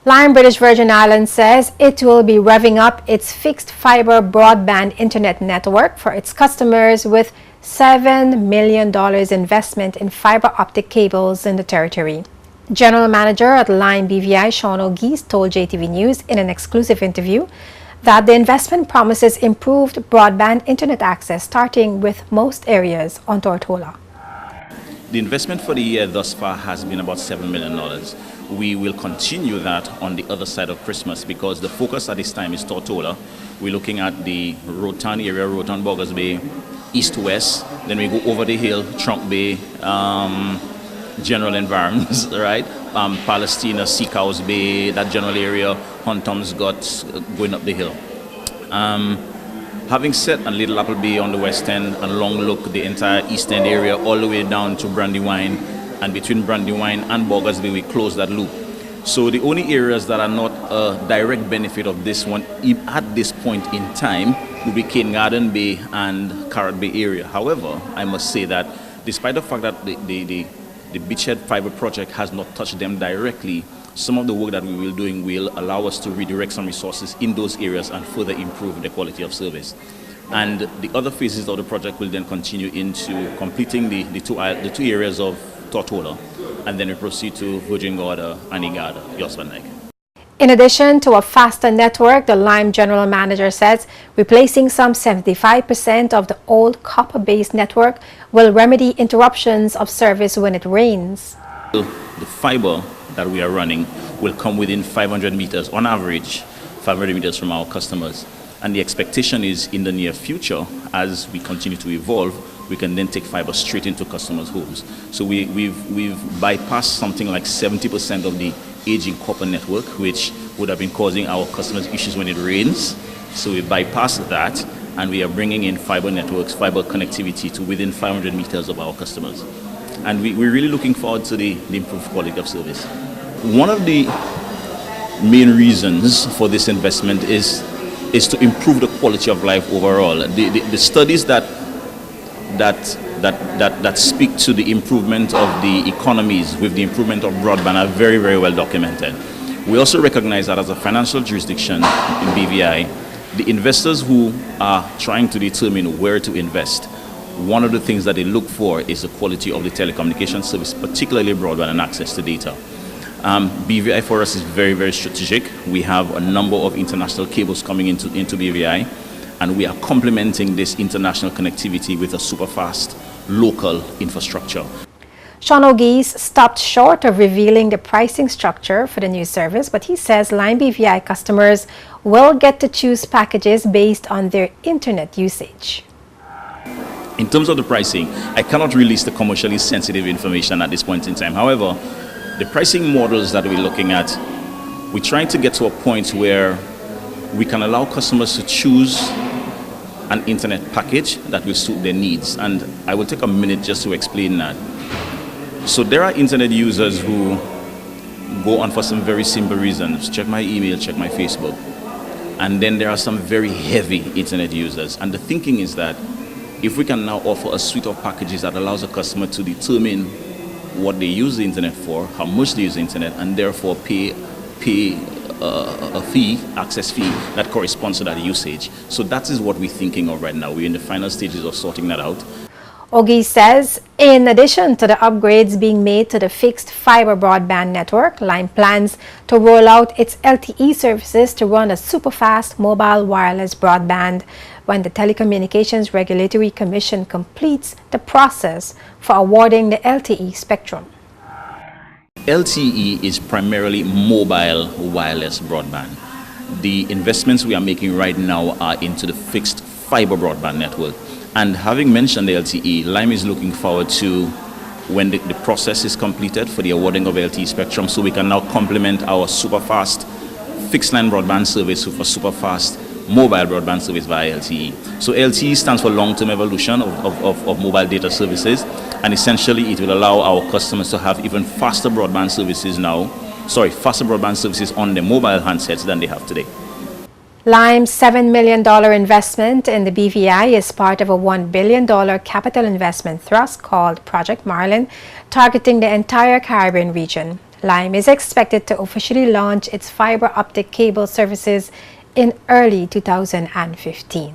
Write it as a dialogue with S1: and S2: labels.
S1: Lime British Virgin Islands says it will be revving up its fixed fiber broadband internet network for its customers with $7 million investment in fiber optic cables in the territory. General Manager at Lime BVI, Sean O'Geese, told JTV News in an exclusive interview that the investment promises improved broadband internet access starting with most areas on Tortola.
S2: The investment for the year thus far has been about $7 million. We will continue that on the other side of Christmas because the focus at this time is Tortola. We're looking at the Rotan area, Rotan Boggers Bay, east-west. Then we go over the hill, Trunk Bay, general environments, right? Palestina, Seacows Bay, that general area, Huntom's Guts, going up the hill. Having set a Little Apple Bay on the west end and Long Look, the entire east end area, all the way down to Brandywine, and between Brandywine and Boggers Bay, we close that loop. So the only areas that are not a direct benefit of this one at this point in time will be Cane Garden Bay and Carrot Bay area. However, I must say that despite the fact that the Beachhead Fiber project has not touched them directly, some of the work that we will be doing will allow us to redirect some resources in those areas and further improve the quality of service. And the other phases of the project will then continue into completing the two areas of Tortola, and then we proceed to Virgin Gorda and Igada, Yosvaneg.
S1: In addition to a faster network, the Lime General Manager says replacing some 75% of the old copper-based network will remedy interruptions of service when it rains.
S2: The fiber that we are running will come within 500 meters, on average, 500 meters from our customers. And the expectation is in the near future, as we continue to evolve, we can then take fiber straight into customers' homes. So we've bypassed something like 70% of the aging copper network, which would have been causing our customers issues when it rains. So we bypassed that, and we are bringing in fiber networks, fiber connectivity to within 500 meters of our customers. And we're really looking forward to the improved quality of service. One of the main reasons for this investment is to improve the quality of life overall. The studies that speak to the improvement of the economies with the improvement of broadband are very, very well documented. We also recognize that as a financial jurisdiction in BVI, the investors who are trying to determine where to invest, one of the things that they look for is the quality of the telecommunication service, particularly broadband and access to data. BVI for us is very, very strategic. We have a number of international cables coming into BVI, and we are complementing this international connectivity with a super fast local infrastructure.
S1: Sean O'Geese stopped short of revealing the pricing structure for the new service, but he says Lime BVI customers will get to choose packages based on their internet usage.
S2: In terms of the pricing, I cannot release the commercially sensitive information at this point in time. However, the pricing models that we're looking at, we're trying to get to a point where we can allow customers to choose an internet package that will suit their needs. And I will take a minute just to explain that. So there are internet users who go on for some very simple reasons. Check my email, check my Facebook. And then there are some very heavy internet users. And the thinking is that if we can now offer a suite of packages that allows a customer to determine what they use the internet for, how much they use the internet, and therefore pay a fee, access fee, that corresponds to that usage. So that is what we're thinking of right now. We're in the final stages of sorting that out.
S1: O'Geese says, in addition to the upgrades being made to the fixed fiber broadband network, Lime plans to roll out its LTE services to run a super-fast mobile wireless broadband when the Telecommunications Regulatory Commission completes the process for awarding the LTE spectrum.
S2: LTE is primarily mobile wireless broadband. The investments we are making right now are into the fixed fiber broadband network. And having mentioned the LTE, Lime is looking forward to when the process is completed for the awarding of LTE spectrum, so we can now complement our super fast fixed line broadband service with a super fast mobile broadband service via LTE. So LTE stands for long-term evolution of mobile data services, and essentially it will allow our customers to have even faster broadband services faster broadband services on their mobile handsets than they have today.
S1: Lime's $7 million investment in the BVI is part of a $1 billion capital investment thrust called Project Marlin, targeting the entire Caribbean region. Lime is expected to officially launch its fiber optic cable services in early 2015.